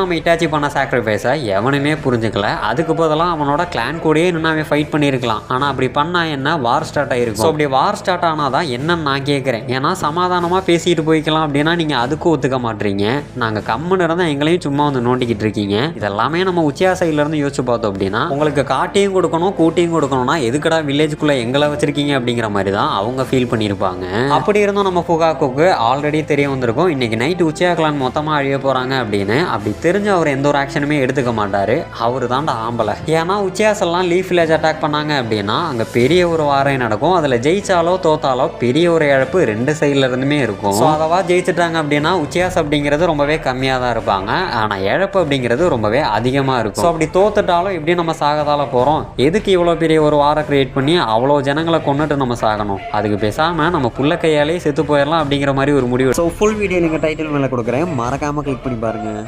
நம்ம இட்டாச்சி பண்ண சாக்ரிஃபைஸை எவனுமே புரிஞ்சுக்கல. அதுக்கு பதிலாக அவனோட கிளான் கூடயே இன்னும் அவன் ஃபைட் பண்ணியிருக்கலாம். ஆனால் அப்படி பண்ணா என்ன, வார் ஸ்டார்ட் ஆயிருக்கும். ஸோ அப்படி வார் ஸ்டார்ட் ஆனால் தான் என்னன்னு நான் கேட்குறேன். ஏன்னா சமாதானமாக பேசிட்டு போய்க்கலாம் அப்படின்னா நீங்கள் அதுக்கும் ஒத்துக்க மாட்டீங்க. நாங்கள் கம்முன்னு இருந்தால் எங்களையும் சும்மா வந்து நோண்டிக்கிட்டு இருக்கீங்க. இதெல்லாமே நம்ம உச்சியா சைட்லேருந்து யோசிச்சு பார்த்தோம் அப்படின்னா, உங்களுக்கு காட்டியும் கொடுக்கணும் கூட்டியும் கொடுக்கணும்னா எதுக்கடா வில்லேஜுக்குள்ளே எங்களை வச்சிருக்கீங்க அப்படிங்கிற மாதிரி தான் அவங்க ஃபீல் பண்ணியிருப்பாங்க. அப்படி இருந்தும் நம்ம ஃபுகாக்கோக்கு ஆல்ரெடி தெரிய வந்திருக்கும் இன்னைக்கு நைட் உச்சியா கிளான் மொத்தமாக அழிய போகிறாங்க அப்படின்னு. அப்படி தெரிஞ்சு அவர் எந்த ஒரு ஆக்ஷனுமே எடுத்துக்க மாட்டார். அவர் தான்டா ஆம்பளை. ஏன்னா உச்சியாஸ் எல்லாம் லீஃப் வில்லேஜ் அட்டாக் பண்ணாங்க அப்படின்னா அங்கே பெரிய ஒரு வாரே நடக்கும். அதில் ஜெயிச்சாலோ தோத்தாலோ பெரிய ஒரு இழப்பு ரெண்டு சைட்ல இருந்துமே இருக்கும். ஸோ அதவா ஜெயிச்சிட்டாங்க அப்படின்னா உச்சியாஸ் அப்படிங்கிறது ரொம்பவே கம்மியாக தான் இருப்பாங்க. ஆனால் இழப்பு அப்படிங்கிறது ரொம்பவே அதிகமாக இருக்கும். ஸோ அப்படி தோத்துட்டாலும் எப்படி நம்ம சாகதால போகிறோம்? எதுக்கு இவ்வளோ பெரிய ஒரு வாரை கிரியேட் பண்ணி அவ்வளோ ஜனங்களை கொண்டுட்டு நம்ம சாகணும்? அதுக்கு பேசாமல் நம்ம புள்ள கையாலே செத்து போயிடலாம் அப்படிங்கிற மாதிரி ஒரு முடிவு. ஸோ ஃபுல் வீடியோ நீங்கள் டைட்டில் மேலே கொடுக்குறேன், மறக்காமல் கிளிக் பண்ணி பாருங்கள்.